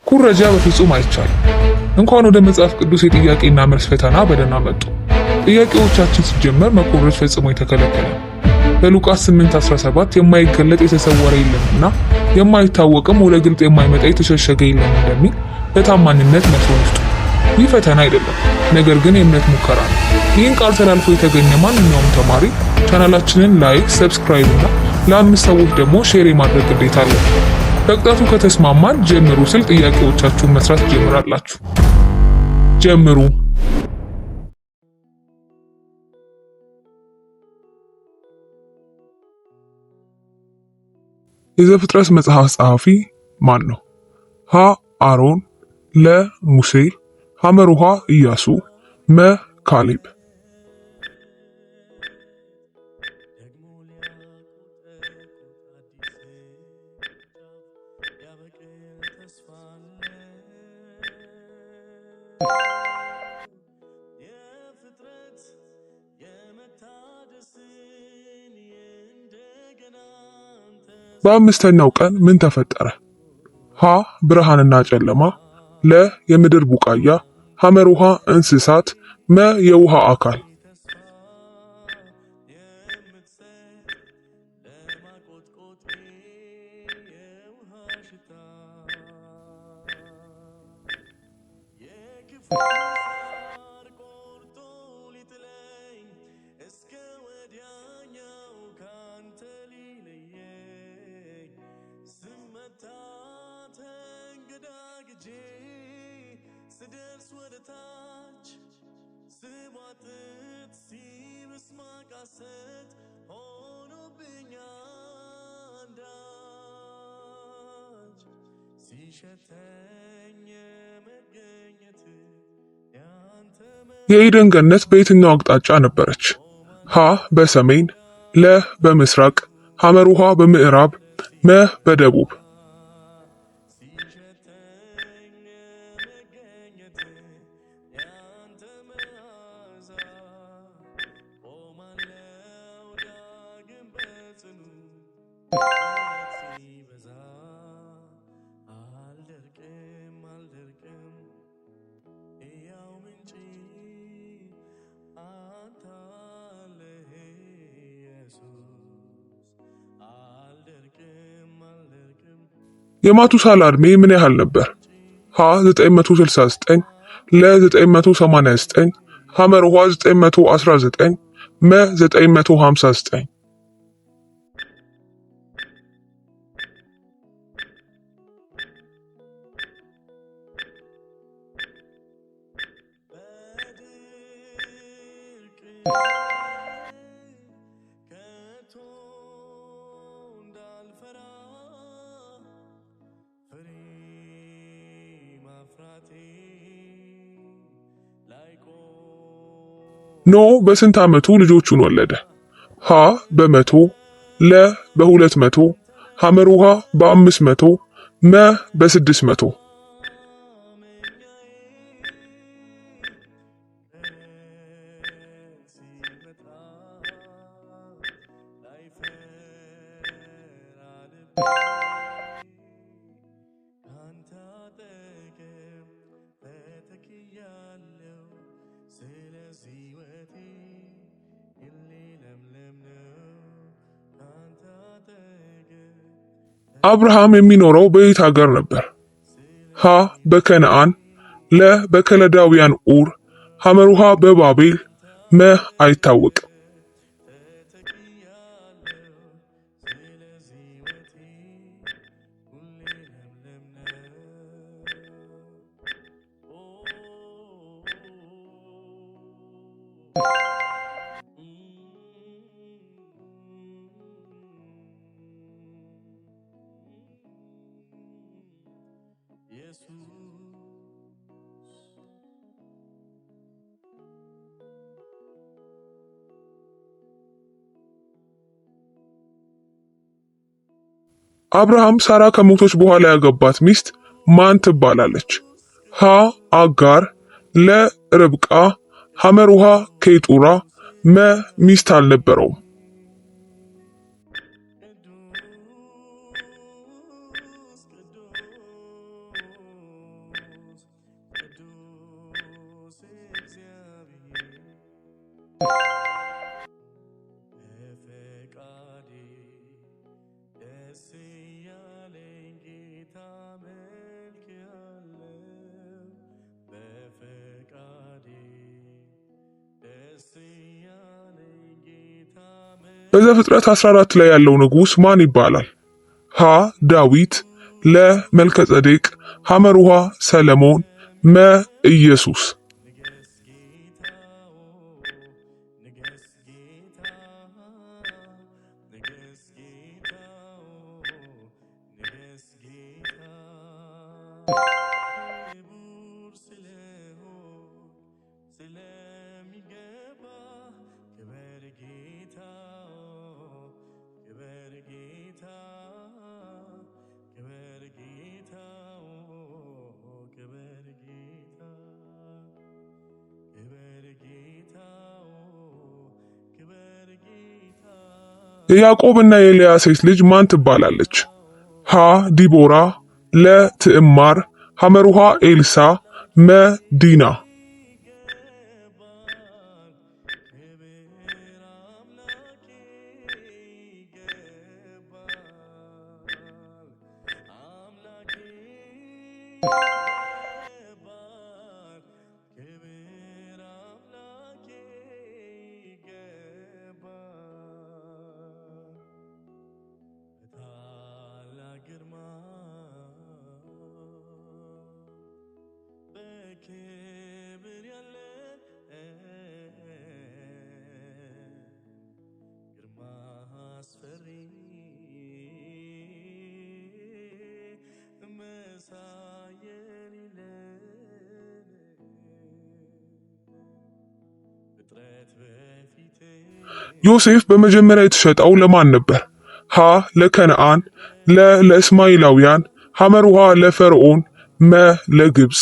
ኩረጃ በፍጹም አይቻልም። እንኳን ወደ መጽሐፍ ቅዱስ የጥያቄና መልስ ፈተና በደህና መጡ። ጥያቄዎቻችን ሲጀመር መኮረጅ ፈጽሞ የተከለከለ ነው። በሉቃስ 8:17 የማይገለጥ የተሰወረ የለምና የማይታወቅም ወደ ግልጥ የማይመጣ የተሸሸገ የለም እንደሚል በታማኝነት መልሱን ይስጡ። ይህ ፈተና አይደለም፣ ነገር ግን የእምነት ሙከራ ነው። ይህን ቃል ተላልፎ የተገኘ ማንኛውም ተማሪ ቻናላችንን ላይክ፣ ሰብስክራይብ እና ለ5 ሰዎች ደግሞ ሼር የማድረግ ግዴታ አለ። በቅጣቱ ከተስማማን ጀምሩ ስል ጥያቄዎቻችሁን መስራት ጀምራላችሁ። ጀምሩ። የዘፍጥረት መጽሐፍ ጸሐፊ ማን ነው? ሀ አሮን፣ ለ ሙሴ፣ ሐመሩሃ ኢያሱ፣ መ ካሌብ። በአምስተኛው ቀን ምን ተፈጠረ? ሀ ብርሃንና ጨለማ፣ ለ የምድር ቡቃያ፣ ሐመሩሃ እንስሳት፣ መ የውሃ አካል። ስደርስ ወደ ታች ስቧጥጥ ሲብስ ማቃሰት ሆኖብኛ አንዳች ሲሸተኝ መገኘት ያንተ የኤደን ገነት በየትኛው አቅጣጫ ነበረች? ሀ በሰሜን፣ ለ በምስራቅ፣ ሐመሩሃ በምዕራብ፣ መ በደቡብ። የማቱሳላ ዕድሜ ምን ያህል ነበር? ሀ 969፣ ለ 989፣ ሐመሩሃ 919፣ መ 959። ኖህ በስንት ዓመቱ ልጆቹን ወለደ? ሀ በ100፣ ለ በ200፣ ሐመሩሃ በ500፣ መ በ600። አብርሃም የሚኖረው በየት ሀገር ነበር? ሀ በከነዓን፣ ለ በከለዳውያን ኡር፣ ሐመሩሃ በባቤል፣ መ አይታወቅም። አብርሃም ሳራ ከሞተች በኋላ ያገባት ሚስት ማን ትባላለች? ሀ አጋር፣ ለ ርብቃ፣ ሐመሩሃ ኬጡራ፣ መ ሚስት አልነበረውም። በዘፍጥረት 14 ላይ ያለው ንጉስ ማን ይባላል? ሀ ዳዊት፣ ለ መልከጼዴቅ፣ ሐመሩሃ ሰለሞን፣ መ ኢየሱስ። የያዕቆብና የልያ ሴት ልጅ ማን ትባላለች? ሀ ዲቦራ፣ ለ ትዕማር፣ ሐመሩሃ ኤልሳ፣ መ ዲና። ዮሴፍ በመጀመሪያ የተሸጠው ለማን ነበር? ሀ ለከነዓን፣ ለ ለእስማኤላውያን፣ ሐመሩሃ ለፈርዖን፣ መ ለግብፅ።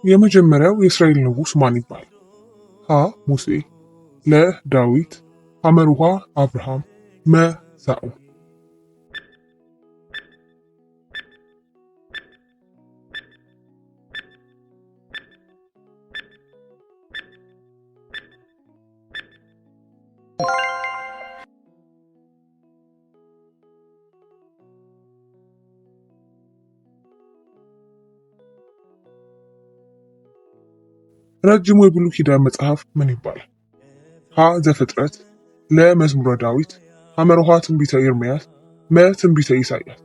የመጀመሪያው የእስራኤል ንጉስ ማን ይባላል? ሀ ሙሴ፣ ለ ዳዊት፣ ሐመሩሃ አብርሃም፣ መ ሳኦል። ረጅሙ የብሉይ ኪዳን መጽሐፍ ምን ይባላል? ሀ ዘፍጥረት፣ ለ መዝሙረ ዳዊት፣ ሐመሩሃ ትንቢተ ኤርምያስ፣ መ ትንቢተ ኢሳይያስ።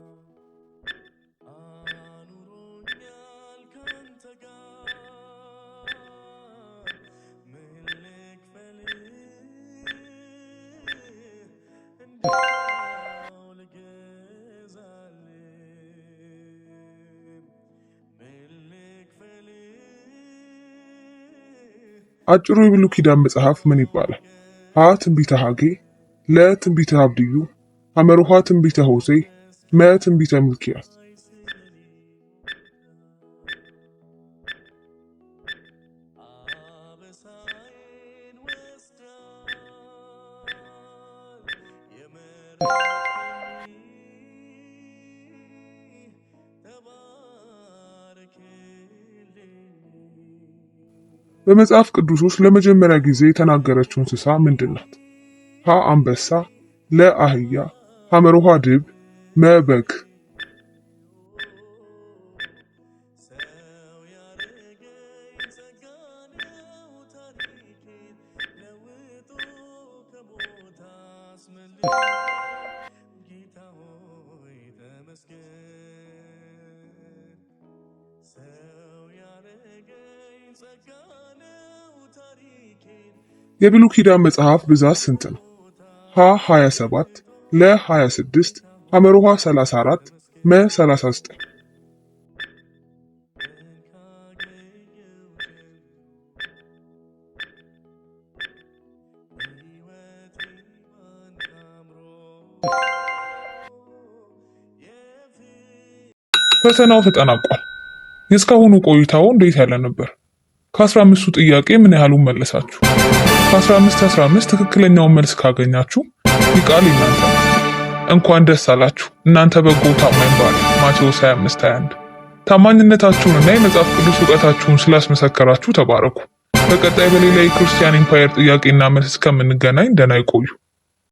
አጭሩ የብሉይ ኪዳን መጽሐፍ ምን ይባላል? ሀ ትንቢተ ሐጌ፣ ለ ትንቢተ አብድዩ፣ ሐመሩሃ ትንቢተ ሆሴዕ፣ መ ትንቢተ ሚልክያስ። በመጽሐፍ ቅዱስ ውስጥ ለመጀመሪያ ጊዜ የተናገረችው እንስሳ ምንድን ናት? ሀ አንበሳ፣ ለ አህያ፣ ሐመሩሃ ድብ፣ መ በግ። የብሉይ ኪዳን መጽሐፍ ብዛት ስንት ነው? ሀ 27፣ ለ 26፣ ሐመሩሃ 34፣ መ 39። ፈተናው ተጠናቋል። የእስካሁኑ ቆይታው እንዴት ያለ ነበር? ከ15ቱ ጥያቄ ምን ያህሉን መለሳችሁ? ከ15 ትክክለኛውን መልስ ካገኛችሁ ይህ ቃል እናንተ ነው። እንኳን ደስ አላችሁ እናንተ በጎ ታማኝ ባሪያ። ማቴዎስ 25:21። ታማኝነታችሁንና የመጽሐፍ ቅዱስ እውቀታችሁን ስላስመሰከራችሁ ተባረኩ። በቀጣይ በሌላ የክርስቲያን ኢምፓየር ጥያቄና መልስ እስከምንገናኝ ደህና ይቆዩ።